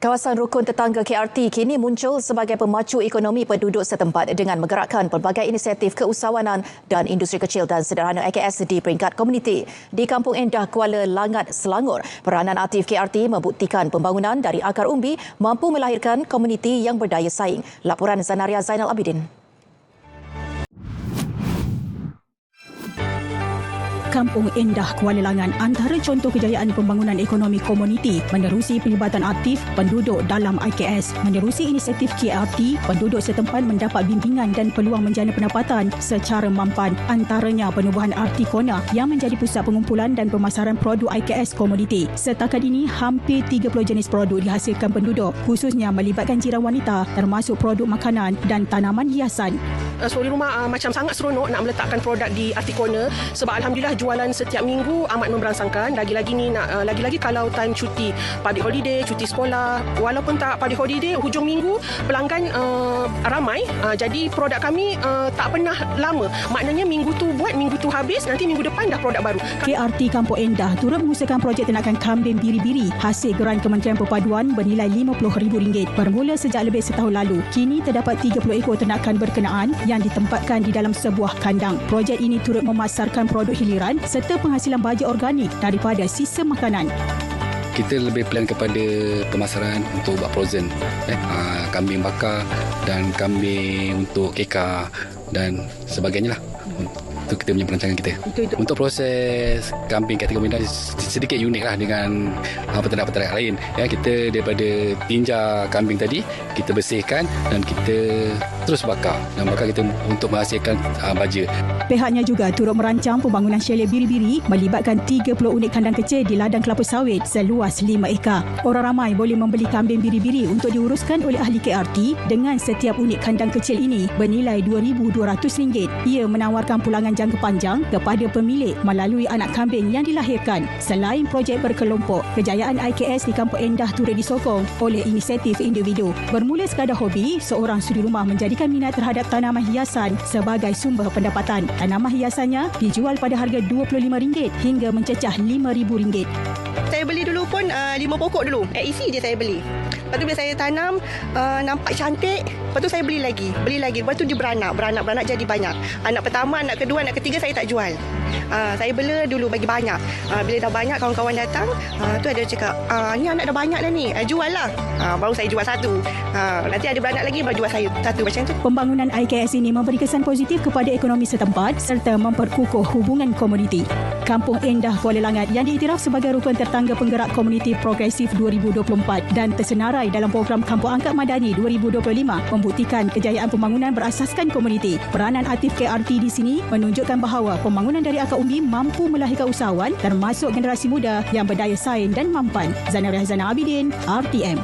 Kawasan rukun tetangga KRT kini muncul sebagai pemacu ekonomi penduduk setempat dengan menggerakkan pelbagai inisiatif keusahawanan dan industri kecil dan sederhana IKS di peringkat komuniti. Di Kampung Endah, Kuala Langat, Selangor, peranan aktif KRT membuktikan pembangunan dari akar umbi mampu melahirkan komuniti yang berdaya saing. Laporan Zanaria Zainal Abidin. Kampung Endah, Kuala Langat antara contoh kejayaan pembangunan ekonomi komuniti menerusi pelibatan aktif penduduk dalam IKS. Menerusi inisiatif KRT, penduduk setempat mendapat bimbingan dan peluang menjana pendapatan secara mampan, antaranya penubuhan RT Corner yang menjadi pusat pengumpulan dan pemasaran produk IKS komuniti. Setakat ini, hampir 30 jenis produk dihasilkan penduduk, khususnya melibatkan jiran wanita termasuk produk makanan dan tanaman hiasan. Suri rumah macam sangat seronok nak meletakkan produk di RT Corner sebab alhamdulillah jualan setiap minggu amat memberangsangkan. Lagi-lagi kalau time cuti public holiday, cuti sekolah, walaupun tak public holiday, hujung minggu pelanggan ramai. Jadi produk kami tak pernah lama. Maknanya minggu tu buat, minggu tu habis, nanti minggu depan dah produk baru. KRT Kampung Endah turut mengusahakan projek ternakan kambing biri-biri hasil geran Kementerian Perpaduan bernilai RM50,000 bermula sejak lebih setahun lalu. Kini terdapat 30 ekor ternakan berkenaan yang ditempatkan di dalam sebuah kandang. Projek ini turut memasarkan produk hiliran serta penghasilan baja organik daripada sisa makanan. Kita lebih plan kepada pemasaran untuk buat frozen, kambing bakar dan kambing untuk keka dan sebagainya lah. Itu kita punya perancangan kita. Untuk proses kambing kategori Endah sedikit unik lah dengan peternak-peternak lain. Kita daripada tinja kambing tadi, kita bersihkan dan kita terus bakar. Dan bakar kita untuk menghasilkan baja. Pihaknya juga turut merancang pembangunan chalet biri-biri melibatkan 30 unit kandang kecil di ladang kelapa sawit seluas 5 ekar. Orang ramai boleh membeli kambing biri-biri untuk diuruskan oleh ahli KRT dengan setiap unit kandang kecil ini bernilai RM2,200. Ia menawarkan pulangan jangka panjang kepada pemilik melalui anak kambing yang dilahirkan. Selain projek berkelompok, kejayaan IKS di Kampung Endah turut disokong oleh inisiatif individu. Bermula sekadar hobi, seorang suri rumah menjadikan minat terhadap tanaman hiasan sebagai sumber pendapatan. Tanaman hiasannya dijual pada harga RM25 hingga mencecah RM5,000. Saya beli dulu pun 5 pokok dulu. AEC je saya beli. Lepas tu bila saya tanam, nampak cantik. Lepas tu saya beli lagi. Lepas tu dia beranak jadi banyak. Anak pertama, anak kedua, anak ketiga saya tak jual. Saya bela dulu bagi banyak. Bila dah banyak kawan-kawan datang, tu ada cakap, ni anak dah banyak dah ni, jual lah. Baru saya jual satu. Nanti ada beranak lagi, baru jual saya satu macam tu. Pembangunan IKS ini memberi kesan positif kepada ekonomi setempat serta memperkukuh hubungan komuniti. Kampung Endah, Kuala Langat yang diiktiraf sebagai rukun tertangga penggerak komuniti progresif 2024 dan tersenarai dalam program Kampung Angkat Madani 2025 membuktikan kejayaan pembangunan berasaskan komuniti. Peranan aktif KRT di sini menunjukkan bahawa pembangunan dari akar umbi mampu melahirkan usahawan termasuk generasi muda yang berdaya saing dan mampan. Zanaria Zainal Abidin, RTM.